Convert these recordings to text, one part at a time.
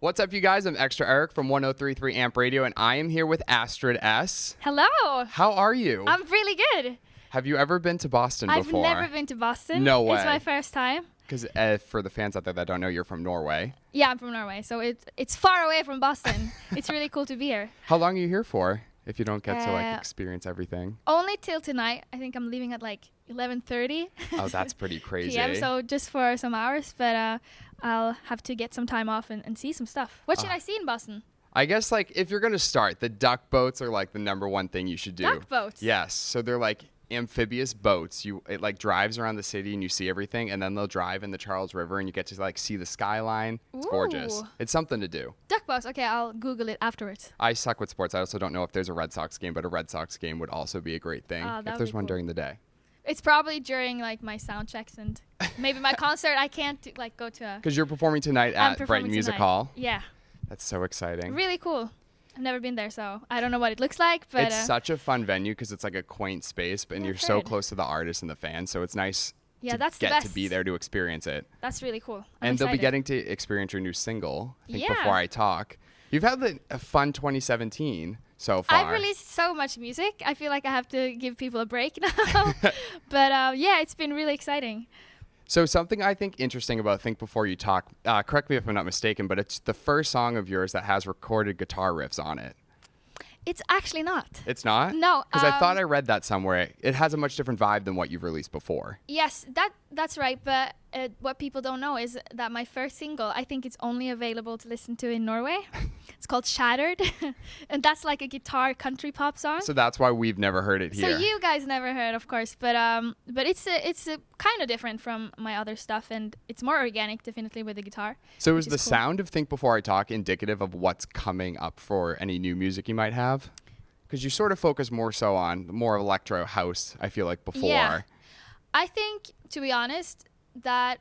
What's up, you guys? I'm Extra Eric from 103.3 Amp Radio, and I am here with Astrid S. Hello. How are you? I'm really good. Have you ever been to Boston before? I've never been to Boston. No way. It's my first time. Because for the fans out there that don't know, you're from Norway. Yeah, I'm from Norway, so it's far away from Boston. It's really cool to be here. How long are you here for, if you don't get to experience everything? Only till tonight. I think I'm leaving at 11:30. Oh, that's pretty crazy. PM, so just for some hours, but I'll have to get some time off and see some stuff. What should I see in Boston? I guess if you're going to start, the duck boats are the number one thing you should do. Duck boats? Yes. So they're amphibious boats. It drives around the city and you see everything, and then they'll drive in the Charles River and you get to see the skyline. It's gorgeous. It's something to do. Duck boats. Okay, I'll Google it afterwards. I suck with sports. I also don't know if there's a Red Sox game, but a Red Sox game would also be a great thing if there's one during the day. It's probably during my sound checks and maybe my concert. I can't go to a... Because you're performing tonight at Brighton Music Hall. Yeah. That's so exciting. Really cool. I've never been there, so I don't know what it looks like, but it's such a fun venue because it's a quaint space, and you're so close to the artists and the fans, so it's nice to be there to experience it. That's really cool. And they'll be getting to experience your new single, I think, before I talk. You've had a fun 2017 so far. I've released so much music. I feel like I have to give people a break now. But it's been really exciting. So something I think interesting about Think Before You Talk, correct me if I'm not mistaken, but it's the first song of yours that has recorded guitar riffs on it. It's actually not. It's not? No. Because I thought I read that somewhere. It has a much different vibe than what you've released before. Yes, that's right. But what people don't know is that my first single, I think it's only available to listen to in Norway. It's called Shattered. And that's a guitar country pop song. So that's why we've never heard it here. So you guys never heard, of course. But it's kind of different from my other stuff. And it's more organic, definitely, with the guitar. So is the sound of Think Before I Talk indicative of what's coming up for any new music you might have? Because you sort of focus more so on more electro house, I feel like, before. Yeah. I think, to be honest, that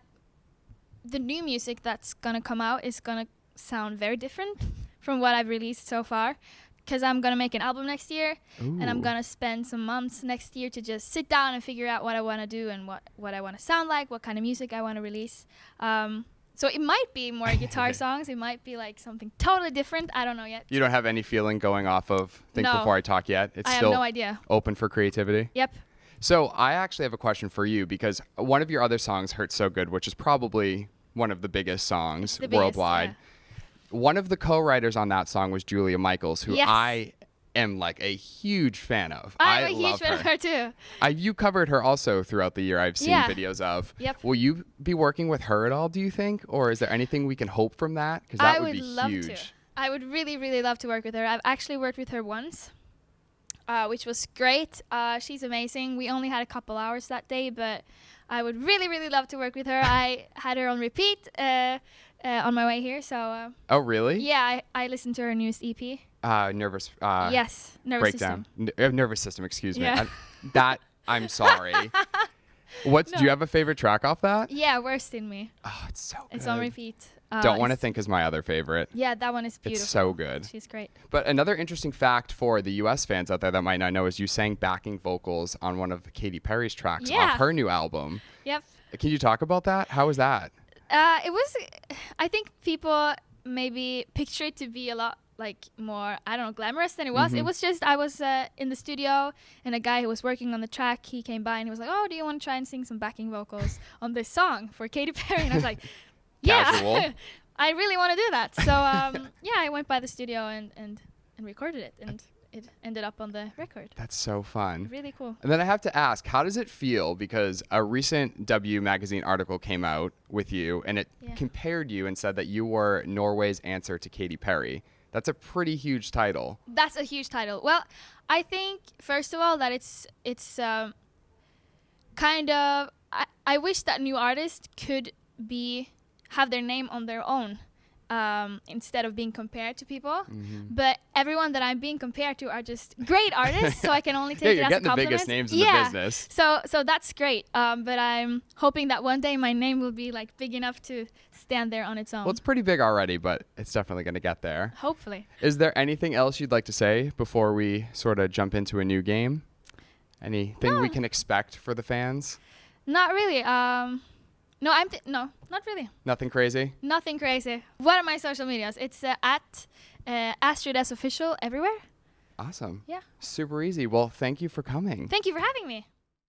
the new music that's going to come out is going to sound very different from what I've released so far. Because I'm going to make an album next year. Ooh. And I'm going to spend some months next year to just sit down and figure out what I want to do and what I want to sound like, what kind of music I want to release. So it might be more guitar songs. It might be something totally different. I don't know yet. You don't have any feeling going off of Think Before I Talk yet? I have no idea. Open for creativity? Yep. So I actually have a question for you because one of your other songs, Hurt So Good, which is probably one of the biggest songs worldwide. Yeah. One of the co-writers on that song was Julia Michaels, who I am a huge fan of. I'm a huge fan of her too. You covered her also throughout the year. I've seen videos of. Yep. Will you be working with her at all, do you think? Or is there anything we can hope from that? Because that would be huge. To. I would really, really love to work with her. I've actually worked with her once, which was great. She's amazing. We only had a couple hours that day, but I would really, really love to work with her. I had her on repeat on my way here. So. Oh, really? Yeah, I listened to her newest EP. Nervous. Yes, nervous breakdown. system. Nervous system. Excuse me. Yeah. I'm sorry. Do you have a favorite track off that? Yeah, Worst in Me. Oh, it's so good. It's on repeat. Don't Want to Think is my other favorite. Yeah, that one is beautiful. It's so good. She's great. But another interesting fact for the U.S. fans out there that might not know is you sang backing vocals on one of Katy Perry's tracks off her new album. Yep. Can you talk about that? How was that? It was. I think people maybe picture it to be a lot more, I don't know, glamorous than it was. Mm-hmm. It was just, I was in the studio and a guy who was working on the track, he came by and he was like, oh, do you want to try and sing some backing vocals on this song for Katy Perry? And I was like, yeah, I really want to do that. So, I went by the studio and recorded it, and it ended up on the record. That's so fun. Really cool. And then I have to ask, how does it feel? Because a recent W magazine article came out with you and it compared you and said that you were Norway's answer to Katy Perry. That's a pretty huge title. That's a huge title. Well, I think, first of all, that it's kind of... I wish that new artists could have their name on their own instead of being compared to people. Mm-hmm. But everyone that I'm being compared to are just great artists, so I can only take it as a compliment. You're getting the biggest names in the business. So that's great. But I'm hoping that one day my name will be big enough to stand there on its own. Well, it's pretty big already, but it's definitely going to get there. Hopefully. Is there anything else you'd like to say before we sort of jump into a new game? Anything we can expect for the fans? Not really. No, no, not really. Nothing crazy? Nothing crazy. What are my social medias? It's at Astrid S official everywhere. Awesome. Yeah. Super easy. Well, thank you for coming. Thank you for having me.